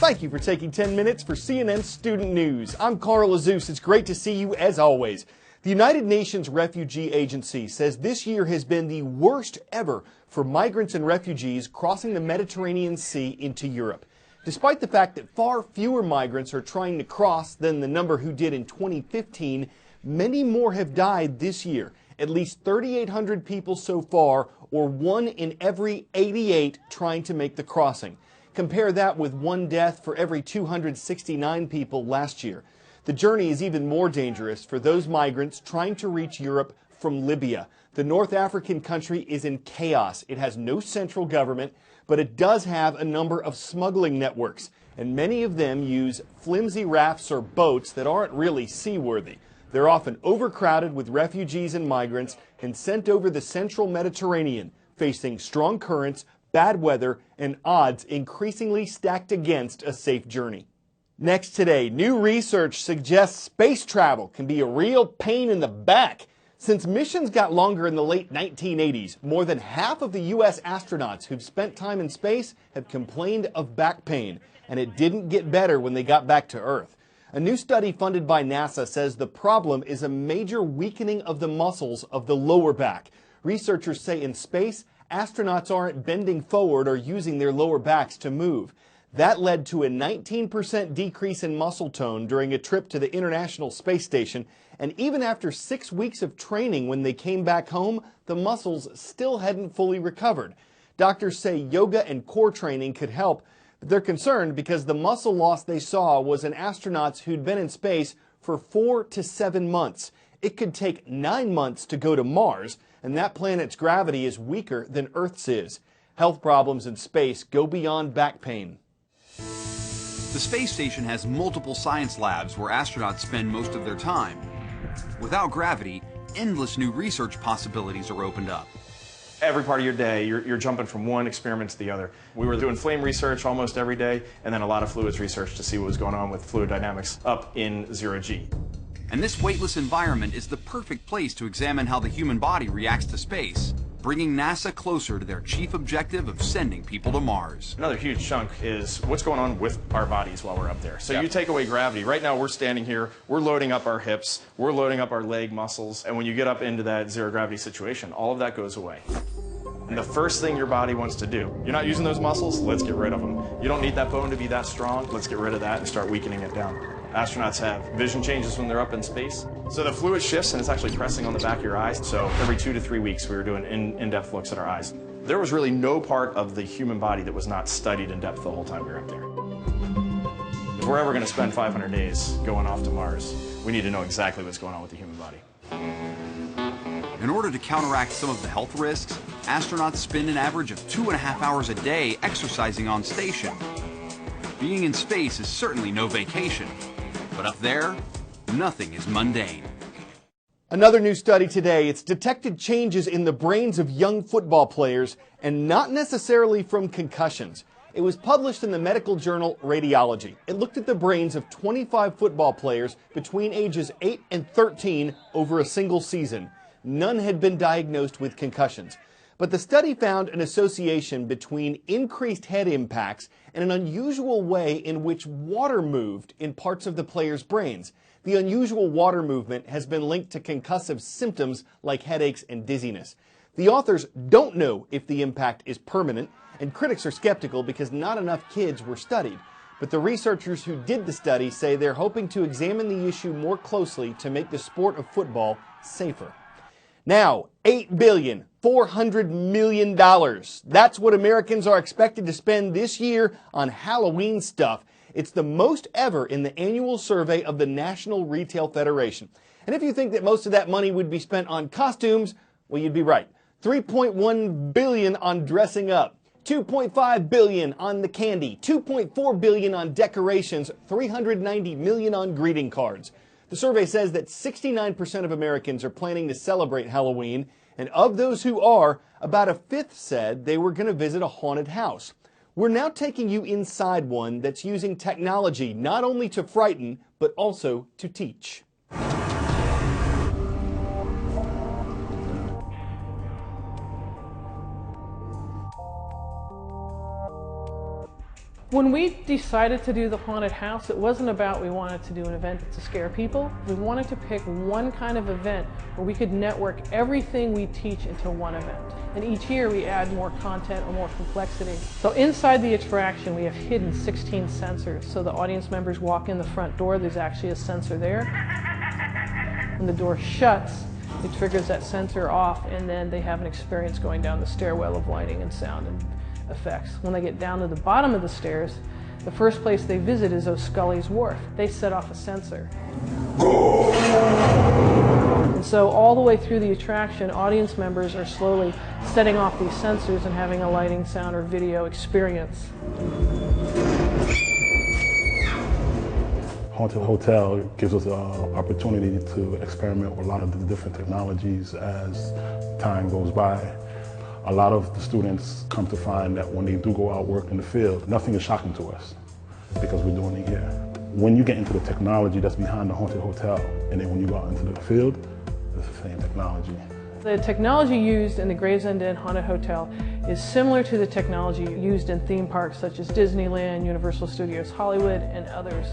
Thank you for taking 10 minutes for CNN Student News. I'm Carl Azus. It's great to see you as always. The United Nations Refugee Agency says this year has been the worst ever for migrants and refugees crossing the Mediterranean Sea into Europe. Despite the fact that far fewer migrants are trying to cross than the number who did in 2015, many more have died this year. At least 3,800 people so far, or 1 in every 88 trying to make the crossing. Compare that with 1 death for every 269 people last year. The journey is even more dangerous for those migrants trying to reach Europe from Libya. The North African country is in chaos. It has no central government, but it does have a number of smuggling networks, and many of them use flimsy rafts or boats that aren't really seaworthy. They're often overcrowded with refugees and migrants and sent over the central Mediterranean, facing strong currents, bad weather, and odds increasingly stacked against a safe journey. Next today, new research suggests space travel can be a real pain in the back. Since missions got longer in the late 1980s, more than half of the U.S. astronauts who've spent time in space have complained of back pain, and it didn't get better when they got back to Earth. A new study funded by NASA says the problem is a major weakening of the muscles of the lower back. Researchers say in space, astronauts aren't bending forward or using their lower backs to move. That led to a 19% decrease in muscle tone during a trip to the International Space Station, and even after 6 weeks of training when they came back home, the muscles still hadn't fully recovered. Doctors say yoga and core training could help, but they're concerned because the muscle loss they saw was in astronauts who'd been in space for 4 to 7 months. It could take 9 months to go to Mars, and that planet's gravity is weaker than Earth's is. Health problems in space go beyond back pain. The space station has multiple science labs where astronauts spend most of their time. Without gravity, endless new research possibilities are opened up. Every part of your day, you're jumping from one experiment to the other. We were doing flame research almost every day, and then a lot of fluids research to see what was going on with fluid dynamics up in zero-G. And this weightless environment is the perfect place to examine how the human body reacts to space, bringing NASA closer to their chief objective of sending people to Mars. Another huge chunk is what's going on with our bodies while we're up there. So you take away gravity. Right now we're standing here, we're loading up our hips, we're loading up our leg muscles, and when you get up into that zero gravity situation, all of that goes away. And the first thing your body wants to do, you're not using those muscles, let's get rid of them. You don't need that bone to be that strong, let's get rid of that and start weakening it down. Astronauts have vision changes when they're up in space. So the fluid shifts and it's actually pressing on the back of your eyes. So every 2 to 3 weeks we were doing in-depth looks at our eyes. There was really no part of the human body that was not studied in depth the whole time we were up there. If we're ever going to spend 500 days going off to Mars, we need to know exactly what's going on with the human body. In order to counteract some of the health risks, astronauts spend an average of 2.5 hours a day exercising on station. Being in space is certainly no vacation, but up there, nothing is mundane. Another new study today, it's detected changes in the brains of young football players, and not necessarily from concussions. It was published in the medical journal Radiology. It looked at the brains of 25 football players between ages 8 and 13 over a single season. None had been diagnosed with concussions. But the study found an association between increased head impacts and an unusual way in which water moved in parts of the players' brains. The unusual water movement has been linked to concussive symptoms like headaches and dizziness. The authors don't know if the impact is permanent, and critics are skeptical because not enough kids were studied. But the researchers who did the study say they're hoping to examine the issue more closely to make the sport of football safer. Now, $8.4 billion. That's what Americans are expected to spend this year on Halloween stuff. It's the most ever in the annual survey of the National Retail Federation. And if you think that most of that money would be spent on costumes, well, you'd be right. $3.1 billion on dressing up, $2.5 billion on the candy, $2.4 billion on decorations, $390 million on greeting cards. The survey says that 69% of Americans are planning to celebrate Halloween, and of those who are, about a fifth said they were going to visit a haunted house. We're now taking you inside one that's using technology not only to frighten, but also to teach. When we decided to do the haunted house, it wasn't about we wanted to do an event to scare people. We wanted to pick one kind of event where we could network everything we teach into one event. And each year we add more content or more complexity. So inside the attraction we have hidden 16 sensors. So the audience members walk in the front door, there's actually a sensor there. When the door shuts, it triggers that sensor off, and then they have an experience going down the stairwell of lighting and sound and effects. When they get down to the bottom of the stairs, the first place they visit is O'Scully's Wharf. They set off a sensor. And so all the way through the attraction, audience members are slowly setting off these sensors and having a lighting, sound, or video experience. Haunted Hotel gives us an opportunity to experiment with a lot of the different technologies as time goes by. A lot of the students come to find that when they do go out work in the field, nothing is shocking to us because we're doing it here. When you get into the technology that's behind the Haunted Hotel, and then when you go out into the field, it's the same technology. The technology used in the Gravesend Inn Haunted Hotel is similar to the technology used in theme parks such as Disneyland, Universal Studios Hollywood, and others.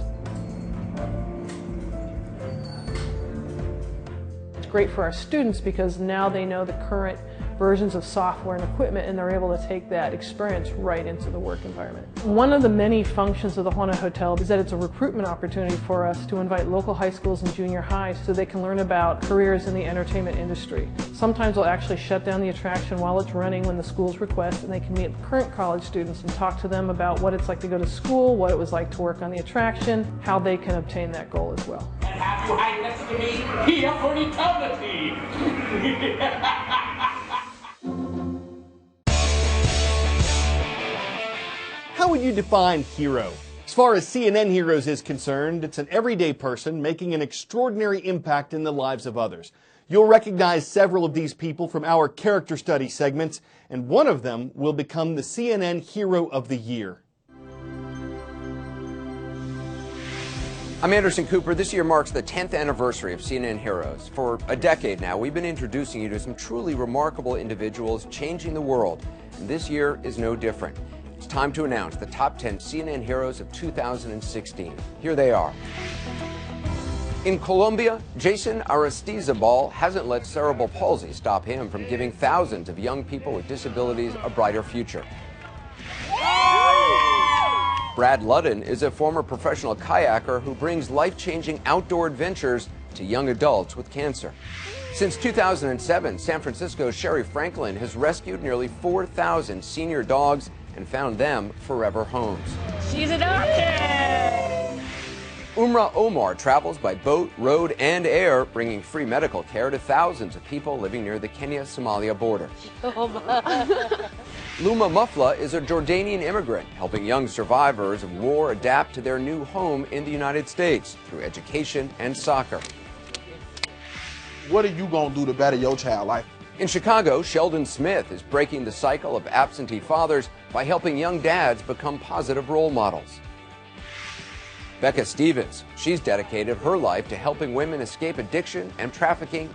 It's great for our students because now they know the current versions of software and equipment, and they're able to take that experience right into the work environment. One of the many functions of the Haunted Hotel is that it's a recruitment opportunity for us to invite local high schools and junior highs so they can learn about careers in the entertainment industry. Sometimes we'll actually shut down the attraction while it's running when the schools request, and they can meet current college students and talk to them about what it's like to go to school, what it was like to work on the attraction, how they can obtain that goal as well. And have you hide next to me here for eternity? How would you define hero? As far as CNN Heroes is concerned, it's an everyday person making an extraordinary impact in the lives of others. You'll recognize several of these people from our character study segments, and one of them will become the CNN Hero of the Year. I'm Anderson Cooper. This year marks the 10th anniversary of CNN Heroes. For a decade now, we've been introducing you to some truly remarkable individuals changing the world, and this year is no different. It's time to announce the top 10 CNN Heroes of 2016. Here they are. In Colombia, Jason Aristizabal hasn't let cerebral palsy stop him from giving thousands of young people with disabilities a brighter future. Brad Ludden is a former professional kayaker who brings life-changing outdoor adventures to young adults with cancer. Since 2007, San Francisco's Sherry Franklin has rescued nearly 4,000 senior dogs and found them forever homes. She's adopted! Umrah Omar travels by boat, road, and air, bringing free medical care to thousands of people living near the Kenya-Somalia border. Luma Mufla is a Jordanian immigrant, helping young survivors of war adapt to their new home in the United States through education and soccer. What are you going to do to better your child's life? In Chicago, Sheldon Smith is breaking the cycle of absentee fathers by helping young dads become positive role models. Becca Stevens, she's dedicated her life to helping women escape addiction and trafficking.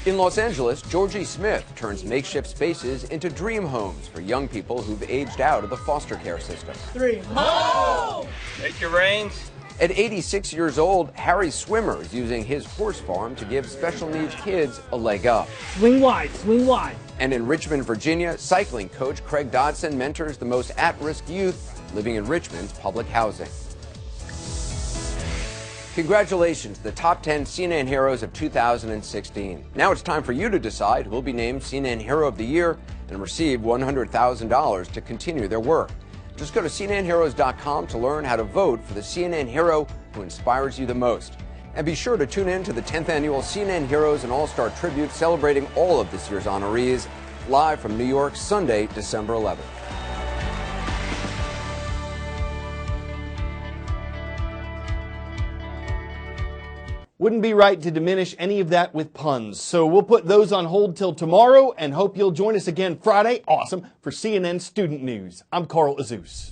In Los Angeles, Georgie Smith turns makeshift spaces into dream homes for young people who've aged out of the foster care system. Take your reins. At 86 years old, Harry Swimmer is using his horse farm to give special needs kids a leg up. Swing wide, swing wide. And in Richmond, Virginia, cycling coach Craig Dodson mentors the most at-risk youth living in Richmond's public housing. Congratulations to the top 10 CNN Heroes of 2016. Now it's time for you to decide who will be named CNN Hero of the Year and receive $100,000 to continue their work. Just go to CNNHeroes.com to learn how to vote for the CNN Hero who inspires you the most. And be sure to tune in to the 10th annual CNN Heroes and All-Star Tribute celebrating all of this year's honorees, live from New York, Sunday, December 11th. Wouldn't be right to diminish any of that with puns, so we'll put those on hold till tomorrow and hope you'll join us again Friday, awesome, for CNN Student News. I'm Carl Azuz.